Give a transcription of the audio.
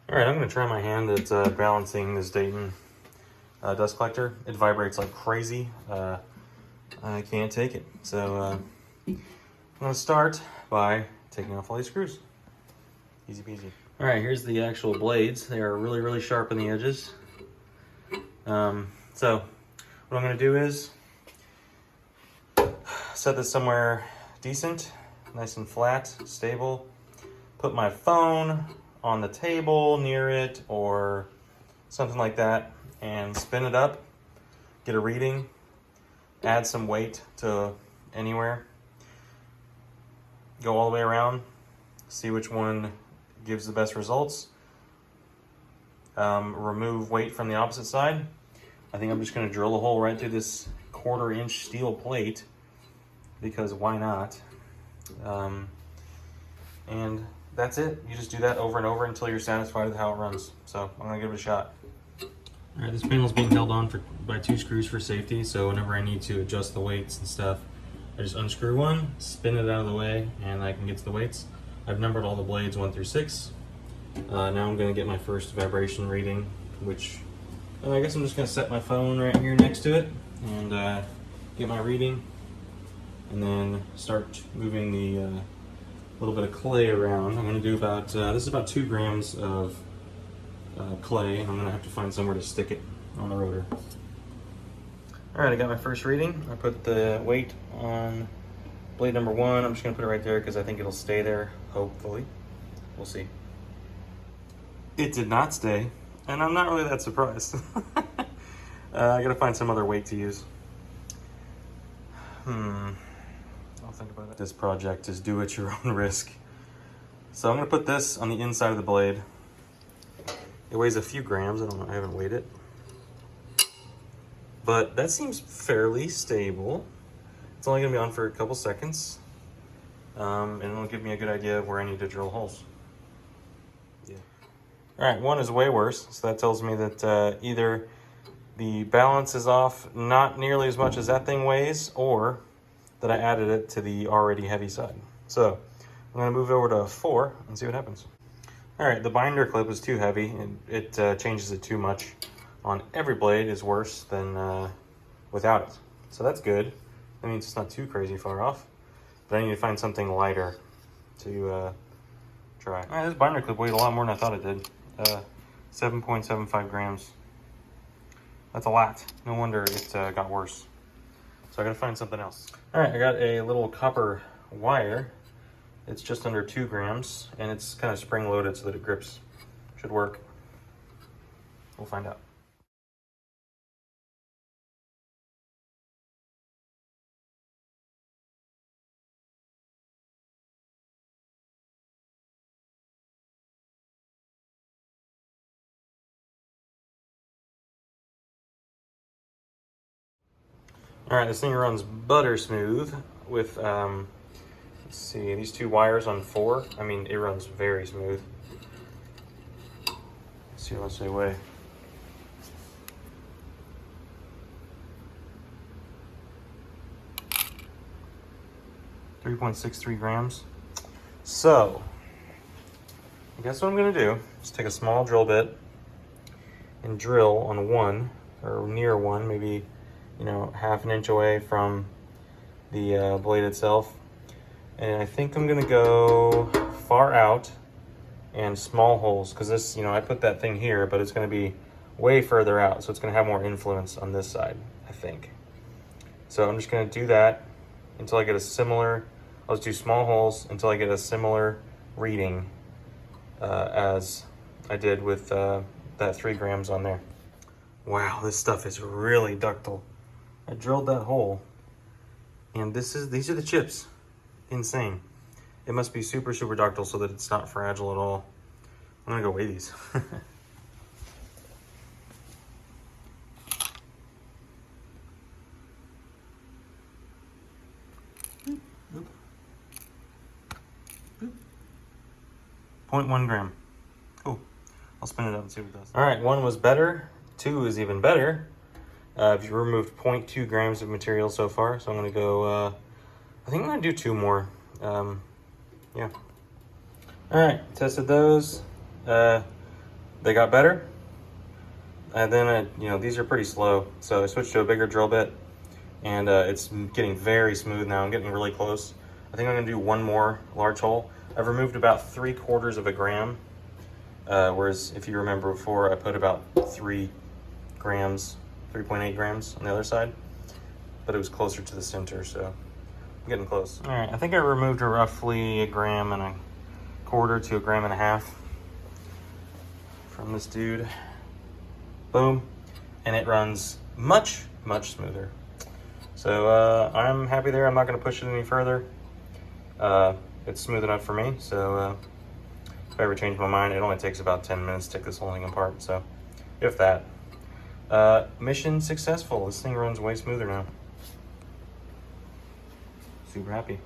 All right, I'm gonna try my hand at balancing this Dayton dust collector. It vibrates like crazy. I can't take it. So I'm gonna start by taking off all these screws. Easy peasy. All right, here's the actual blades. They are really, really sharp on the edges. So what I'm gonna do is set this somewhere decent, nice and flat, stable. Put my phone on the table near it or something like that and spin it up, get a reading, add some weight to anywhere, go all the way around, see which one gives the best results, remove weight from the opposite side. I think I'm just going to drill a hole right through this 1/4 inch steel plate because why not? And that's it. You just do that over and over until you're satisfied with how it runs. So I'm gonna give it a shot. All right, this panel's being held on by 2 screws for safety. So whenever I need to adjust the weights and stuff, I just unscrew one, spin it out of the way, and I can get to the weights. I've numbered all the blades 1 through 6. Now I'm gonna get my first vibration reading, which I guess I'm just gonna set my phone right here next to it and get my reading, and then start moving the little bit of clay around. I'm going to do about, this is about 2 grams of clay, and I'm going to have to find somewhere to stick it on the rotor. Alright, I got my first reading. I put the weight on blade number 1. I'm just going to put it right there because I think it'll stay there, hopefully. We'll see. It did not stay, and I'm not really that surprised. I got to find some other weight to use. I'll think about it. This project is do at your own risk. So I'm gonna put this on the inside of the blade. It weighs a few grams, I don't know, I haven't weighed it. But that seems fairly stable. It's only gonna be on for a couple seconds. And it'll give me a good idea of where I need to drill holes. Yeah. All right, 1 is way worse. So that tells me that either the balance is off not nearly as much as that thing weighs, or that I added it to the already heavy side. So I'm gonna move over to 4 and see what happens. All right, the binder clip is too heavy and it changes it too much. On every blade is worse than without it. So that's good. That means it's not too crazy far off, but I need to find something lighter to try. All right, this binder clip weighed a lot more than I thought it did. 7.75 grams. That's a lot. No wonder it got worse. So I gotta find something else. All right, I got a little copper wire. It's just under 2 grams, and it's kind of spring loaded so that it grips. Should work. We'll find out. All right, this thing runs butter smooth with, let's see, these 2 wires on 4. I mean, it runs very smooth. Let's see what they weigh. .63 grams. So, I guess what I'm gonna do is take a small drill bit and drill on 1, or near 1, maybe, you know, ½ an inch away from the blade itself. And I think I'm gonna go far out and small holes, because this, you know, I put that thing here, but it's gonna be way further out, so it's gonna have more influence on this side, I think. So I'm just gonna do that until I get a similar, I'll just do small holes until I get a similar reading as I did with that 3 grams on there. Wow, this stuff is really ductile. I drilled that hole, and these are the chips. Insane. It must be super, super ductile so that it's not fragile at all. I'm gonna go weigh these. Boop. Boop. 0.1 gram. Cool. I'll spin it up and see what it does. All right, 1 was better. 2 is even better. I've removed 0.2 grams of material so far, so I'm gonna go, I think I'm gonna do 2 more. Yeah. All right, tested those. they got better. And then, you know, these are pretty slow. So I switched to a bigger drill bit, and it's getting very smooth now. I'm getting really close. I think I'm gonna do one more large hole. I've removed about 3/4 of a gram, whereas if you remember before, I put about 3 grams, 3.8 grams on the other side, but it was closer to the center, so I'm getting close. All right, I think I removed roughly 1.25 grams to 1.5 grams from this dude. Boom, and it runs much, much smoother. So I'm happy there. I'm not gonna push it any further. It's smooth enough for me, so if I ever change my mind, it only takes about 10 minutes to take this whole thing apart, so if that. Mission successful. This thing runs way smoother now. Super happy.